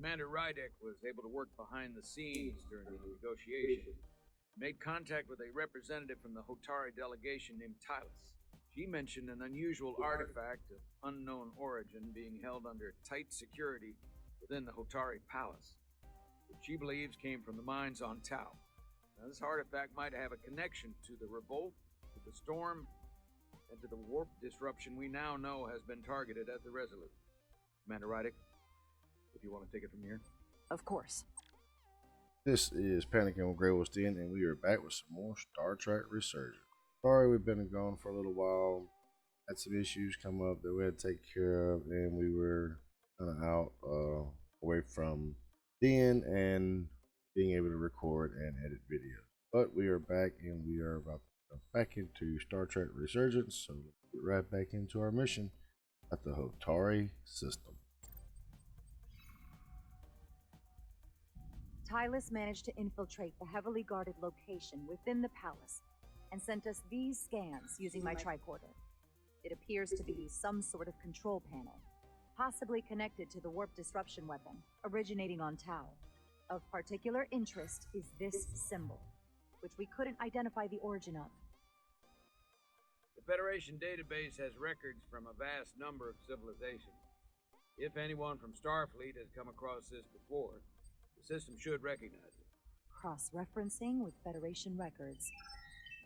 Commander Rydek was able to work behind the scenes during the negotiation. Made contact with a representative from the Hotari delegation named Tylus. She mentioned an unusual artifact of unknown origin being held under tight security within the Hotari palace, which she believes came from the mines on Tau. Now, this artifact might have a connection to the revolt, to the storm, and to the warp disruption we now know has been targeted at the Resolute. Commander Rydek, if you want to take it from here. Of course. This is Panicking with GreyWolfs, and we are back with some more Star Trek Resurgence. Sorry we've been gone for a little while. Had some issues come up that we had to take care of, and we were kind of out away from being and being able to record and edit videos. But we are back, and we are about to go back into Star Trek Resurgence, so let's get right back into our mission at the Hotari system. Tylus managed to infiltrate the heavily guarded location within the palace and sent us these scans using my tricorder. It appears to be some sort of control panel, possibly connected to the warp disruption weapon originating on Tau. Of particular interest is this symbol, which we couldn't identify the origin of. The Federation database has records from a vast number of civilizations. If anyone from Starfleet has come across this before, the system should recognize it. Cross-referencing with Federation records.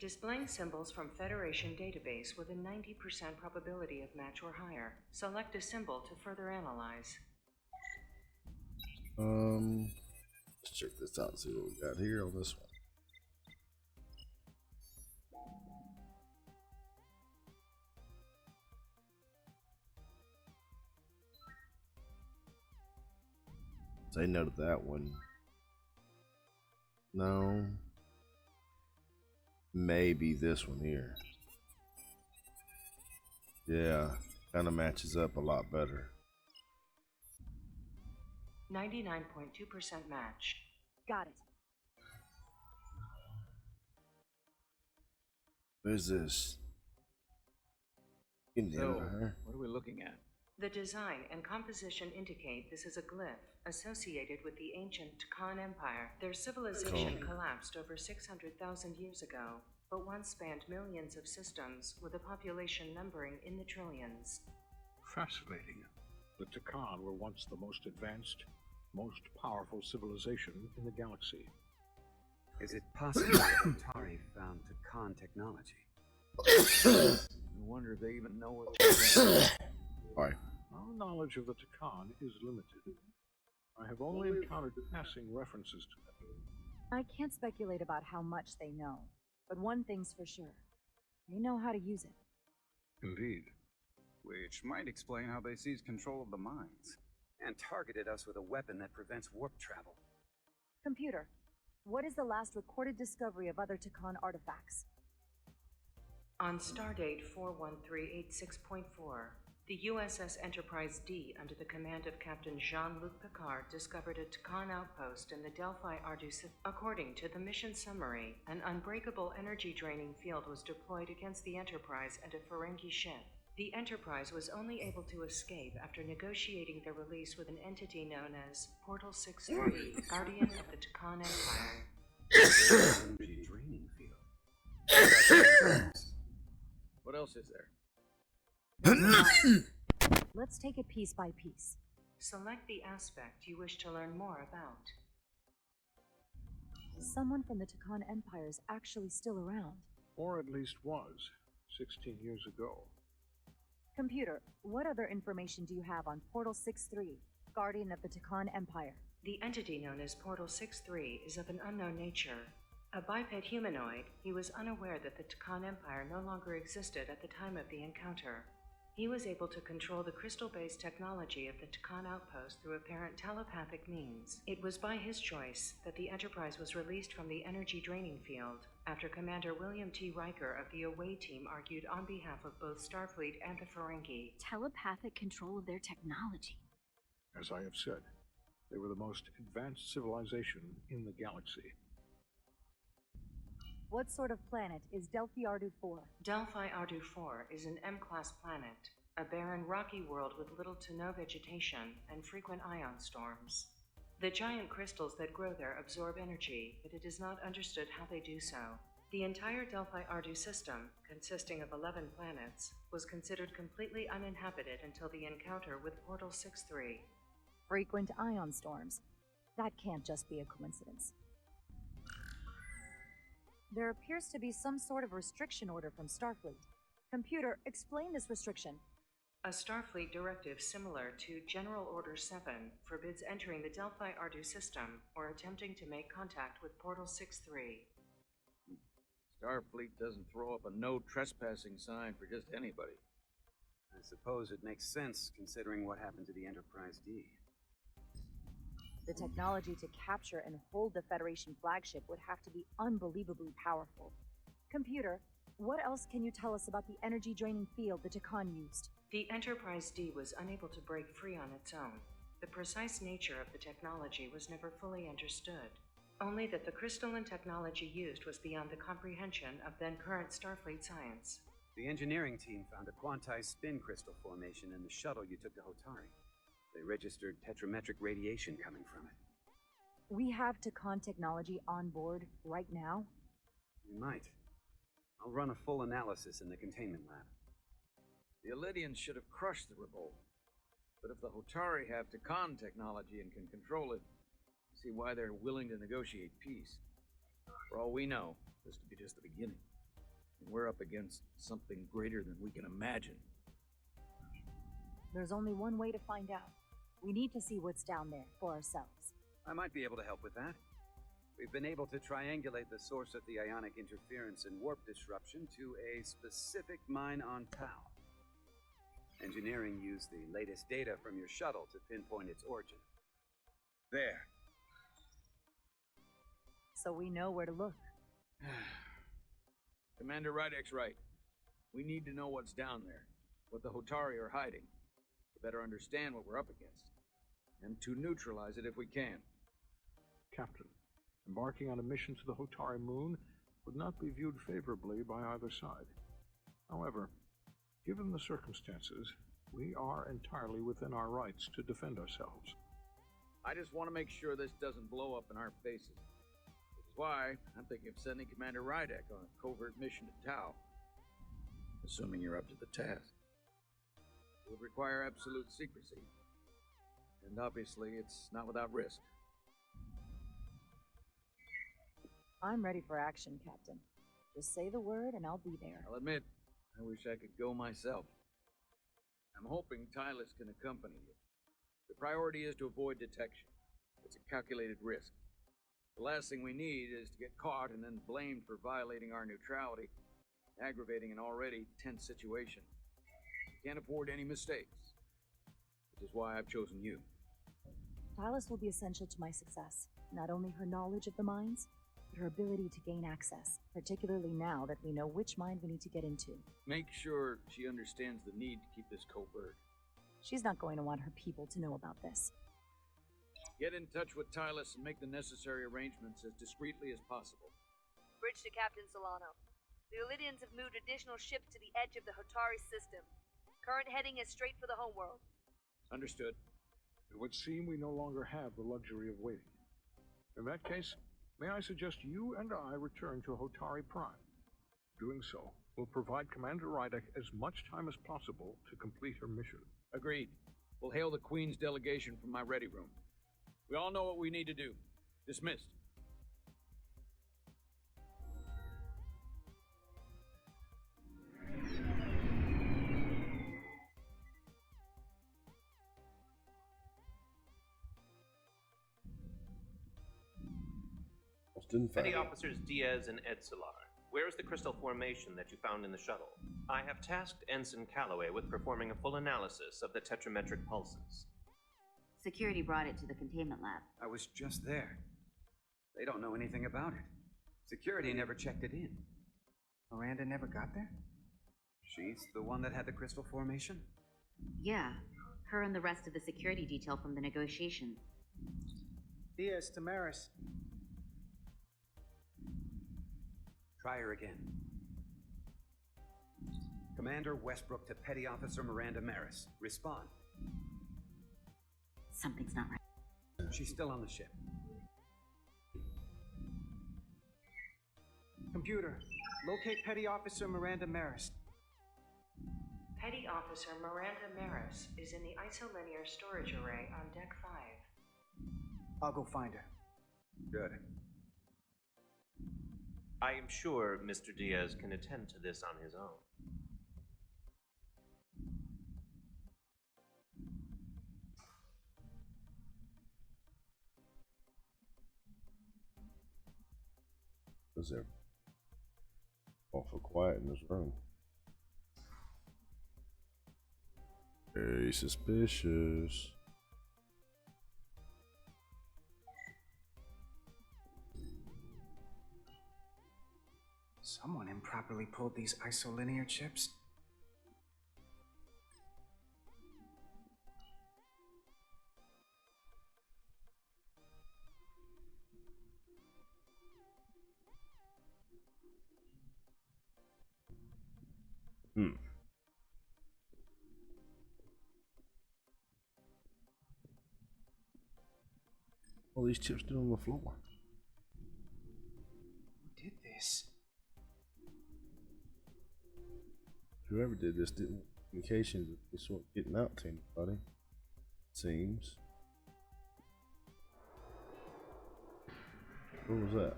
Displaying symbols from Federation database with a 90% probability of match or higher. Select a symbol to further analyze. Let's check this out, see what we got here on this one. Say no to that one. No. Maybe this one here. Yeah, kind of matches up a lot better. 99.2% match. Got it. What is this? So, what are we looking at? The design and composition indicate this is a glyph associated with the ancient Tkon Empire. Their civilization collapsed over 600,000 years ago, but once spanned millions of systems with a population numbering in the trillions. Fascinating. The Tkon were once the most advanced, most powerful civilization in the galaxy. Is it possible that Hotari found Tkon technology? I wonder if they even know what they're Alright. Our knowledge of the Tkon is limited. I have only encountered passing references to them. I can't speculate about how much they know, but one thing's for sure. They know how to use it. Indeed. Which might explain how they seized control of the mines and targeted us with a weapon that prevents warp travel. Computer, what is the last recorded discovery of other Tkon artifacts? On stardate 41386.4, the USS Enterprise D, under the command of Captain Jean-Luc Picard, discovered a Tkon outpost in the Delphi Ardu system. According to the mission summary, an unbreakable energy-draining field was deployed against the Enterprise and a Ferengi ship. The Enterprise was only able to escape after negotiating their release with an entity known as Portal 63, Guardian of the Tkon Empire. Energy draining field. What else is there? Let's take it piece by piece. Select the aspect you wish to learn more about. Someone from the Tkon Empire is actually still around. Or at least was, 16 years ago. Computer, what other information do you have on Portal 63, Guardian of the Tkon Empire? The entity known as Portal 63 is of an unknown nature. A biped humanoid, he was unaware that the Tkon Empire no longer existed at the time of the encounter. He was able to control the crystal-based technology of the Tkon outpost through apparent telepathic means. It was by his choice that the Enterprise was released from the energy-draining field, after Commander William T. Riker of the Away Team argued on behalf of both Starfleet and the Ferengi. Telepathic control of their technology. As I have said, they were the most advanced civilization in the galaxy. What sort of planet is Delphi Ardu 4? Delphi Ardu 4 is an M-class planet, a barren rocky world with little to no vegetation and frequent ion storms. The giant crystals that grow there absorb energy, but it is not understood how they do so. The entire Delphi-Ardu system, consisting of 11 planets, was considered completely uninhabited until the encounter with Portal 6-3. Frequent ion storms. That can't just be a coincidence. There appears to be some sort of restriction order from Starfleet. Computer, explain this restriction. A Starfleet directive similar to General Order 7 forbids entering the Delphi-Ardu system or attempting to make contact with Portal 6-3. Starfleet doesn't throw up a no trespassing sign for just anybody. I suppose it makes sense considering what happened to the Enterprise D. The technology to capture and hold the Federation flagship would have to be unbelievably powerful. Computer, what else can you tell us about the energy-draining field the Tkon used? The Enterprise D was unable to break free on its own. The precise nature of the technology was never fully understood. Only that the crystalline technology used was beyond the comprehension of then-current Starfleet science. The engineering team found a quantized spin crystal formation in the shuttle you took to Hotari. They registered tetrametric radiation coming from it. We have Tkon technology on board right now? We might. I'll run a full analysis in the containment lab. The Elydians should have crushed the revolt. But if the Hotari have Tkon technology and can control it, see why they're willing to negotiate peace. For all we know, this could be just the beginning. And we're up against something greater than we can imagine. There's only one way to find out. We need to see what's down there for ourselves. I might be able to help with that. We've been able to triangulate the source of the ionic interference and warp disruption to a specific mine on Tau. Engineering used the latest data from your shuttle to pinpoint its origin. There. So we know where to look. Commander Rydek's right. We need to know what's down there, what the Hotari are hiding, to better understand what we're up against, and to neutralize it if we can. Captain, embarking on a mission to the Hotari moon would not be viewed favorably by either side. However, given the circumstances, we are entirely within our rights to defend ourselves. I just want to make sure this doesn't blow up in our faces. Which is why I'm thinking of sending Commander Rydek on a covert mission to Tau, assuming you're up to the task. It would require absolute secrecy, and obviously it's not without risk. I'm ready for action, Captain. Just say the word and I'll be there. I'll admit, I wish I could go myself. I'm hoping Tylus can accompany you. The priority is to avoid detection. It's a calculated risk. The last thing we need is to get caught and then blamed for violating our neutrality, aggravating an already tense situation. We can't afford any mistakes, which is why I've chosen you. Tylus will be essential to my success. Not only her knowledge of the mines, but her ability to gain access, particularly now that we know which mine we need to get into. Make sure she understands the need to keep this covert. She's not going to want her people to know about this. Get in touch with Tylus and make the necessary arrangements as discreetly as possible. Bridge to Captain Solano. The Elydians have moved additional ships to the edge of the Hotari system. Current heading is straight for the homeworld. Understood. It would seem we no longer have the luxury of waiting. In that case, may I suggest you and I return to Hotari Prime? Doing so will provide Commander Rydek as much time as possible to complete her mission. Agreed. We'll hail the Queen's delegation from my ready room. We all know what we need to do. Dismissed. Petty Officers Diaz and Edsolar, where is the crystal formation that you found in the shuttle? I have tasked Ensign Calloway with performing a full analysis of the tetrametric pulses. Security brought it to the containment lab. I was just there. They don't know anything about it. Security never checked it in. Miranda never got there? She's the one that had the crystal formation? Yeah, her and the rest of the security detail from the negotiations. Diaz, Tamaris. Try her again. Commander Westbrook to Petty Officer Miranda Maris. Respond. Something's not right. She's still on the ship. Computer, locate Petty Officer Miranda Marist. Petty Officer Miranda Maris is in the isolinear storage array on Deck 5. I'll go find her. Good. I am sure Mr. Diaz can attend to this on his own. Was there awful quiet in this room? Very suspicious. Someone improperly pulled these isolinear chips. All these chips still on the floor. Who did this? Whoever did this didn't want communications of this sort getting out to anybody. Seems. What was that?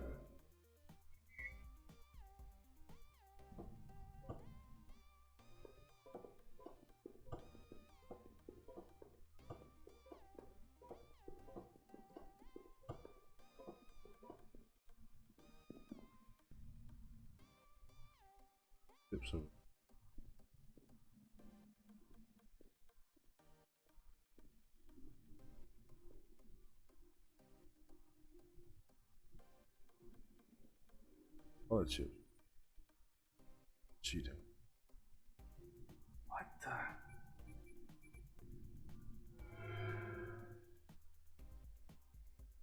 So oh, that's you. Cheating. What the?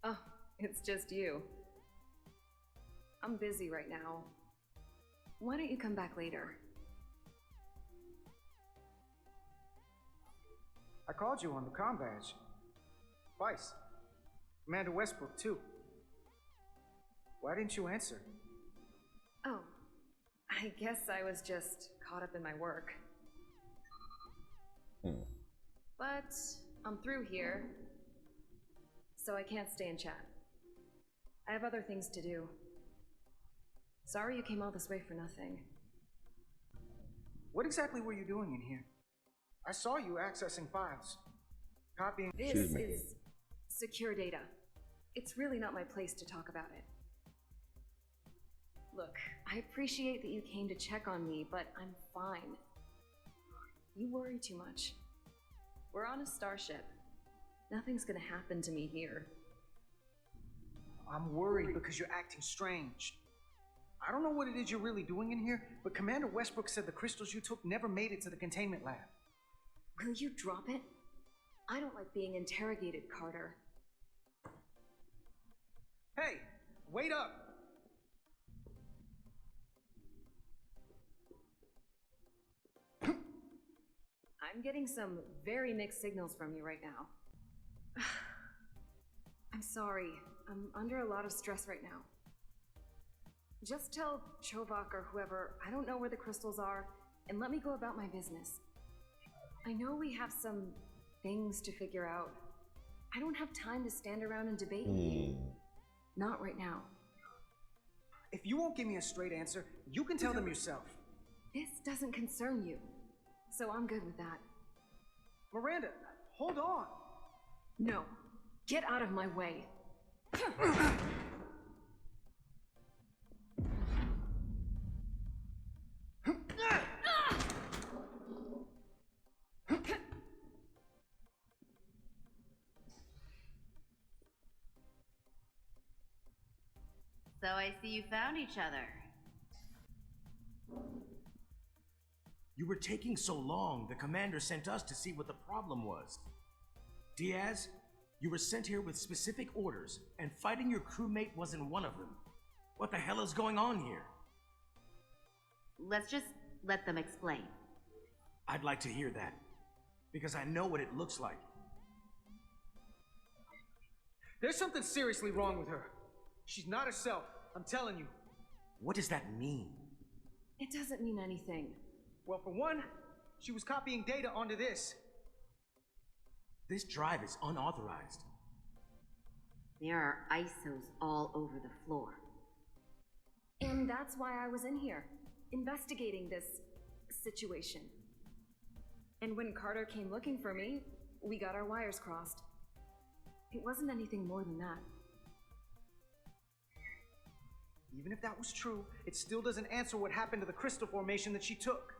Oh, it's just you. I'm busy right now. Why don't you come back later? I called you on the comm badge. Twice. Commander Westbrook, too. Why didn't you answer? Oh, I guess I was just caught up in my work. But I'm through here, so I can't stay and chat. I have other things to do. Sorry you came all this way for nothing. What exactly were you doing in here? I saw you accessing files. Copying. This is secure data. It's really not my place to talk about it. Look, I appreciate that you came to check on me, but I'm fine. You worry too much. We're on a starship. Nothing's gonna happen to me here. I'm worried because you're acting strange. I don't know what it is you're really doing in here, but Commander Westbrook said the crystals you took never made it to the containment lab. Will you drop it? I don't like being interrogated, Carter. Hey, wait up! I'm getting some very mixed signals from you right now. I'm sorry. I'm under a lot of stress right now. Just tell Chovak or whoever I don't know where the crystals are, and let me go about my business. I know we have some things to figure out. I don't have time to stand around and debate with you. Not right now. If you won't give me a straight answer, you can tell them yourself. This doesn't concern you, so I'm good with that. Miranda, hold on. No, get out of my way. So I see you found each other. You were taking so long, the commander sent us to see what the problem was. Diaz, you were sent here with specific orders, and fighting your crewmate wasn't one of them. What the hell is going on here? Let's just let them explain. I'd like to hear that, because I know what it looks like. There's something seriously wrong with her. She's not herself, I'm telling you. What does that mean? It doesn't mean anything. Well, for one, she was copying data onto this. This drive is unauthorized. There are ISOs all over the floor. And that's why I was in here, investigating this situation. And when Carter came looking for me, we got our wires crossed. It wasn't anything more than that. Even if that was true, it still doesn't answer what happened to the crystal formation that she took.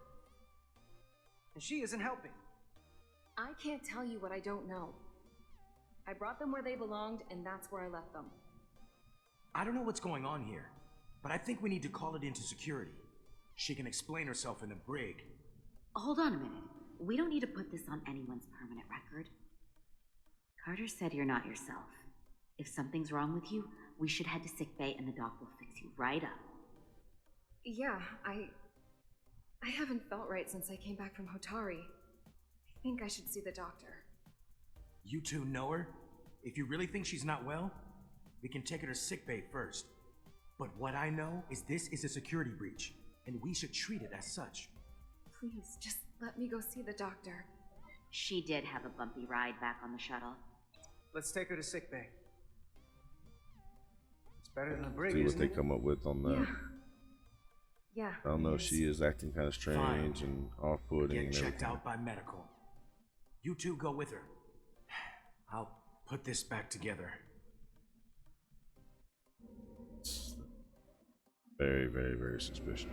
And she isn't helping. I can't tell you what I don't know. I brought them where they belonged, and that's where I left them. I don't know what's going on here, but I think we need to call it into security. She can explain herself in the brig. Hold on a minute. We don't need to put this on anyone's permanent record. Carter said you're not yourself. If something's wrong with you, we should head to sickbay and the doc will fix you right up. Yeah, I haven't felt right since I came back from Hotari. I think I should see the doctor. You two know her? If you really think she's not well, we can take her to sickbay first. But what I know is this is a security breach, and we should treat it as such. Please, just let me go see the doctor. She did have a bumpy ride back on the shuttle. Let's take her to sickbay. It's better than the brig, See what isn't they it? come up with on that. Yeah. I don't know if she is acting kind of strange and off-putting. Get checked out by medical. You two go with her. I'll put this back together. Very, very, very suspicious.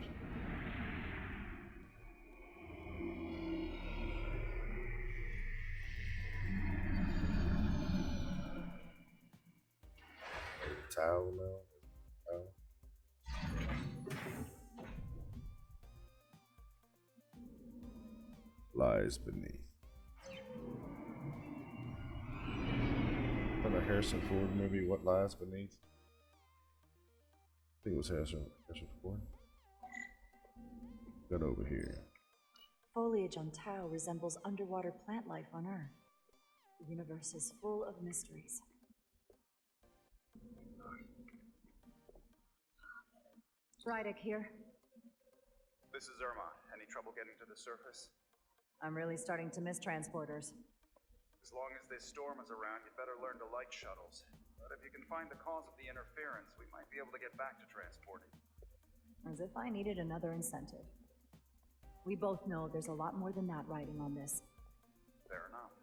Towel now. Towel. Lies beneath. From the Harrison Ford movie, What Lies Beneath? I think it was Harrison Ford. Got over here. Foliage on Tau resembles underwater plant life on Earth. The universe is full of mysteries. Rydick here. This is Irma. Any trouble getting to the surface? I'm really starting to miss transporters. As long as this storm is around, you better learn to like shuttles. But if you can find the cause of the interference, we might be able to get back to transporting. As if I needed another incentive. We both know there's a lot more than that riding on this. Fair enough.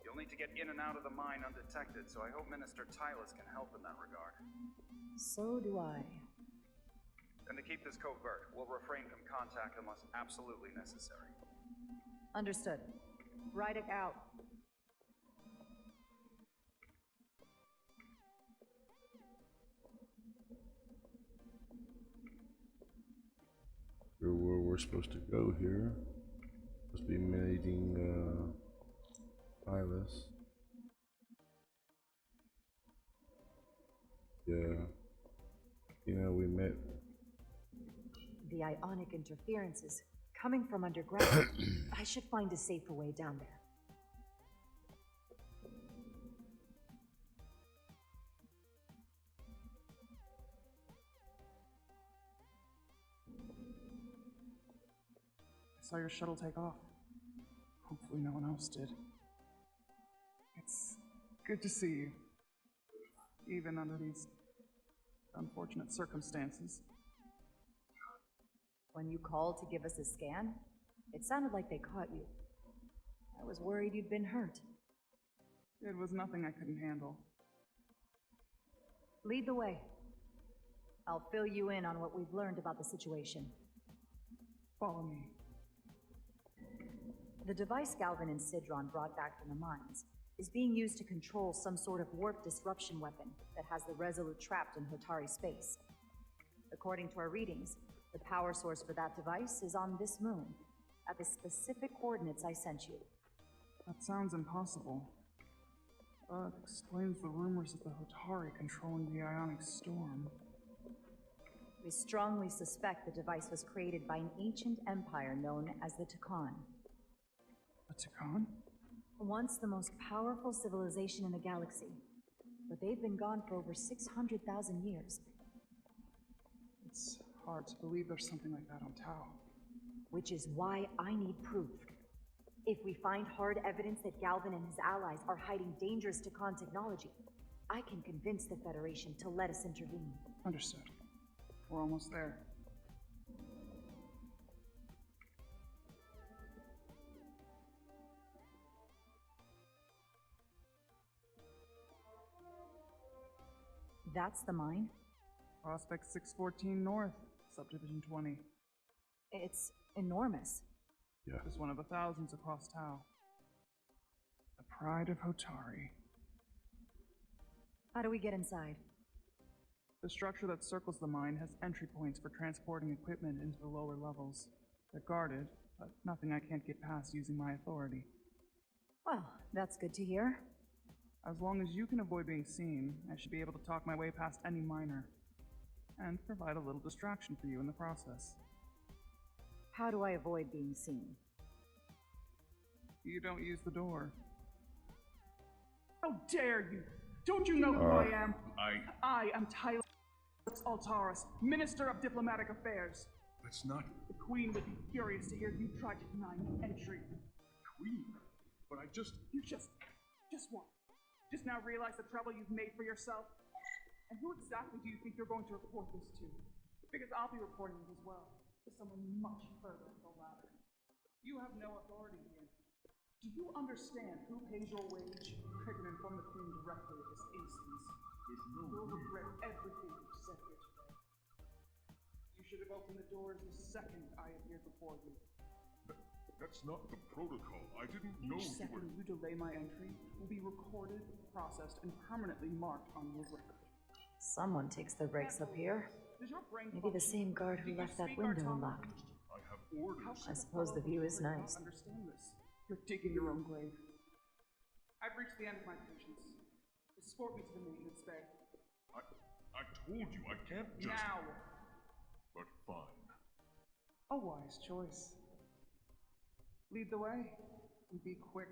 You'll need to get in and out of the mine undetected, so I hope Minister Tylus can help in that regard. So do I. And to keep this covert, we'll refrain from contact unless absolutely necessary. Understood. Rydick out. Where we're supposed to go here. Supposed to be meeting Silas. Yeah. You know, we met. The ionic interferences coming from underground. I should find a safer way down there. I saw your shuttle take off. Hopefully no one else did. It's good to see you. Even under these unfortunate circumstances. When you called to give us a scan, it sounded like they caught you. I was worried you'd been hurt. It was nothing I couldn't handle. Lead the way. I'll fill you in on what we've learned about the situation. Follow me. The device Galvin and Sidron brought back from the mines is being used to control some sort of warp disruption weapon that has the Resolute trapped in Hotari space. According to our readings, the power source for that device is on this moon, at the specific coordinates I sent you. That sounds impossible. It explains the rumors of the Hotari controlling the ionic storm. We strongly suspect the device was created by an ancient empire known as the Tkon. The Tkon? Once the most powerful civilization in the galaxy, but they've been gone for over 600,000 years. It's hard to believe there's something like that on Tau. Which is why I need proof. If we find hard evidence that Galvin and his allies are hiding dangerous Tkon technology, I can convince the Federation to let us intervene. Understood. We're almost there. That's the mine? Prospect 614 North, Subdivision 20. It's enormous. Yeah. Just one of the thousands across Tau. The pride of Hotari. How do we get inside? The structure that circles the mine has entry points for transporting equipment into the lower levels. They're guarded, but nothing I can't get past using my authority. Well, that's good to hear. As long as you can avoid being seen, I should be able to talk my way past any miner. And provide a little distraction for you in the process. How do I avoid being seen? You don't use the door. How dare you! Don't you know who I am? I am Tyler Altaris, Minister of Diplomatic Affairs. That's not... The Queen would be furious to hear you try to deny me entry. Queen? But I just... You just what? Just now realize the trouble you've made for yourself? And who exactly do you think you're going to report this to? Because I'll be reporting it as well, to someone much further up the ladder. You have no authority here. Do you understand who pays your wage? I can inform the Queen directly of this instance. You'll regret everything you've said here today. You should have opened the doors the second I appeared before you. That's not the protocol. I didn't know Each you second you delay my entry will be recorded, processed, and permanently marked on your record. Someone takes their breaks up here. Maybe the same guard who left that window unlocked. I have orders. I suppose the view is nice. Understand this. You're digging your own grave. I've reached the end of my patience. Escort me to the maintenance bay. I told you I can't just... Now! But fine. A wise choice. Lead the way, and be quick.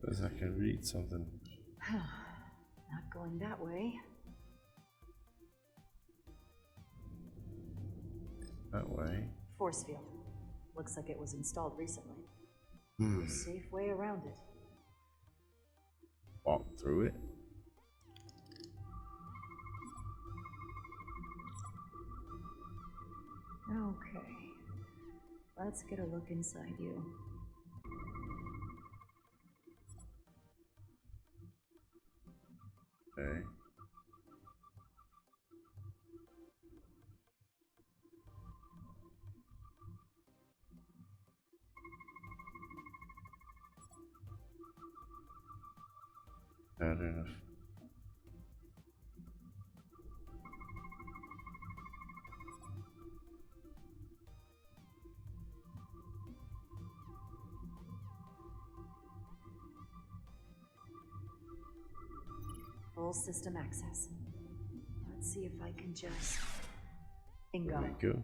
As I can read something. Not going that way. That way. Force field. Looks like it was installed recently. Hmm. Safe way around it. Walk through it. Okay. Let's get a look inside you. Okay. Pattern of full system access. Let's see if I can just... Bingo. There we go.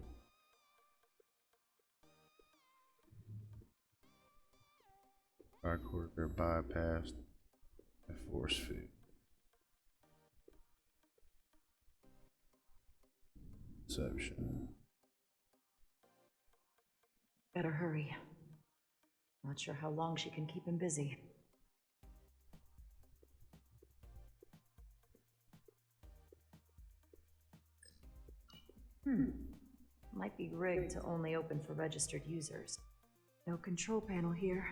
Tricorder bypassed a force field. Perception. Better hurry. Not sure how long she can keep him busy. Might be rigged to only open for registered users. No control panel here.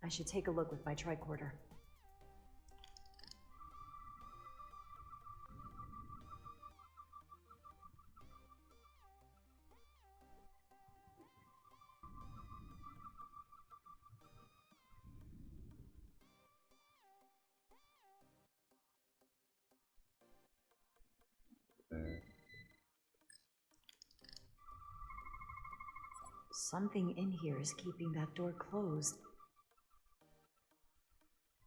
I should take a look with my tricorder. Something in here is keeping that door closed.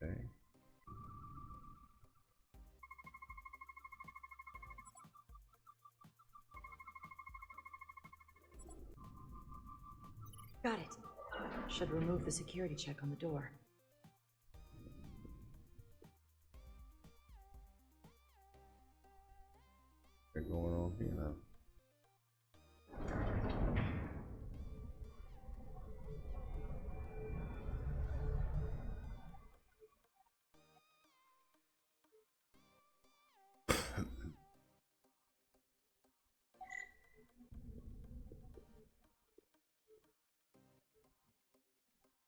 Okay. Got it. Should remove the security check on the door. What's going on here now?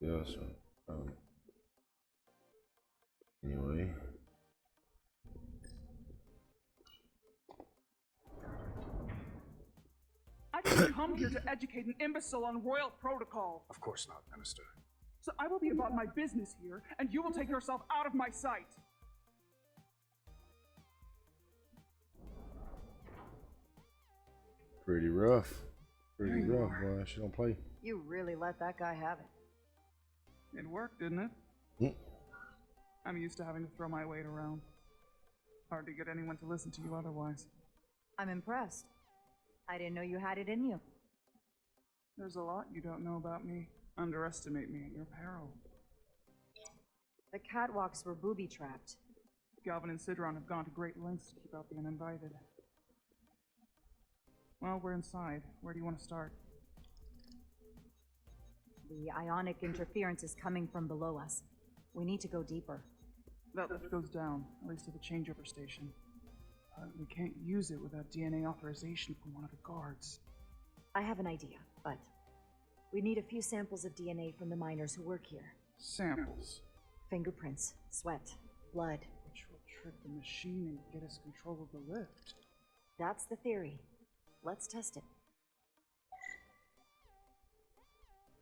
Yeah, so, anyway. I didn't come here to educate an imbecile on royal protocol. Of course not, Minister. So I will be about my business here, and you will take yourself out of my sight. Pretty rough. Pretty rough, boy. She don't play. You really let that guy have it. It worked, didn't it? Mm. I'm used to having to throw my weight around. Hard to get anyone to listen to you otherwise. I'm impressed. I didn't know you had it in you. There's a lot you don't know about me. Underestimate me at your peril. The catwalks were booby-trapped. Galvin and Sidron have gone to great lengths to keep out the uninvited. Well, we're inside. Where do you want to start? The ionic interference is coming from below us. We need to go deeper. That lift goes down, at least to the changeover station. We can't use it without DNA authorization from one of the guards. I have an idea, but we need a few samples of DNA from the miners who work here. Samples? Fingerprints, sweat, blood. Which will trick the machine and get us control of the lift. That's the theory. Let's test it.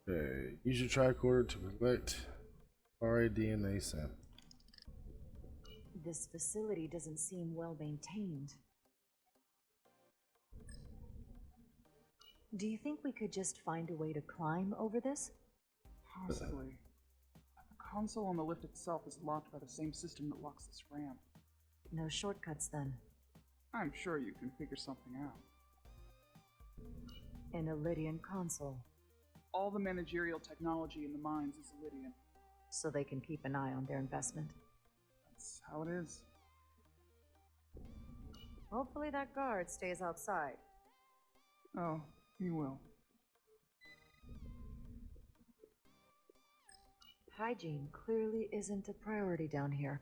Okay, use your tricorder to collect RA DNA sample. This facility doesn't seem well maintained. Do you think we could just find a way to climb over this? Possibly. The console on the lift itself is locked by the same system that locks this ramp. No shortcuts then. I'm sure you can figure something out. An Illydian console. All the managerial technology in the mines is Illydian. So they can keep an eye on their investment. That's how it is. Hopefully that guard stays outside. Oh, he will. Hygiene clearly isn't a priority down here.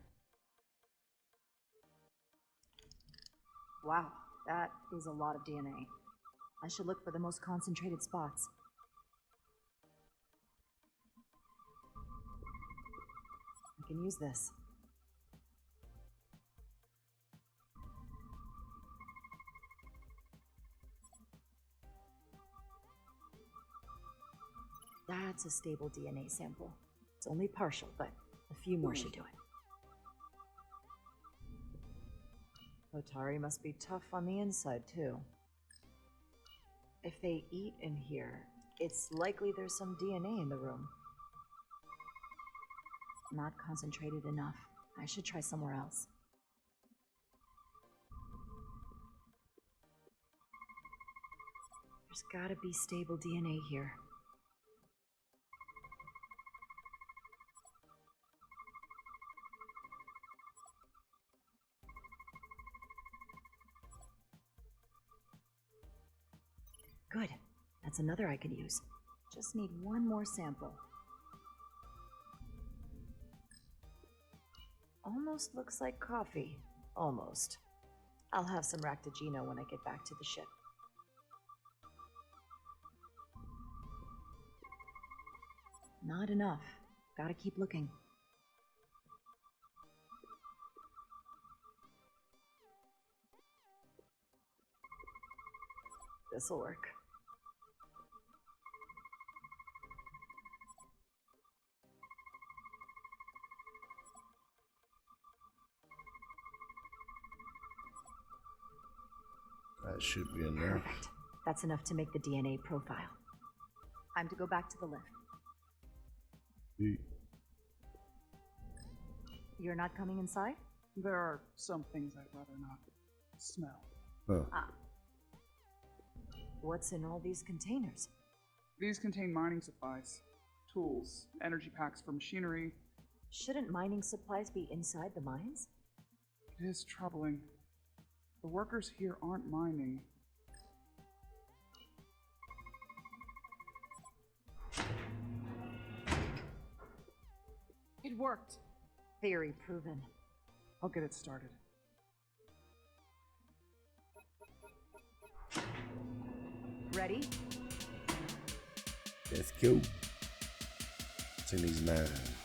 Wow, that is a lot of DNA. I should look for the most concentrated spots. I can use this. That's a stable DNA sample. It's only partial, but a few more should do it. Hotari must be tough on the inside, too. If they eat in here, it's likely there's some DNA in the room. Not concentrated enough. I should try somewhere else. There's gotta be stable DNA here. Good. That's another I can use. Just need one more sample. Almost looks like coffee. Almost. I'll have some Ractogino when I get back to the ship. Not enough. Gotta keep looking. This'll work. That should be in there. Perfect. That's enough to make the DNA profile. I'm to go back to the lift. You're not coming inside? There are some things I'd rather not smell. Huh. Ah. What's in all these containers? These contain mining supplies, tools, energy packs for machinery. Shouldn't mining supplies be inside the mines? It is troubling. The workers here aren't mining. It worked. Theory proven. I'll get it started. Ready? Let's go. Send these mines.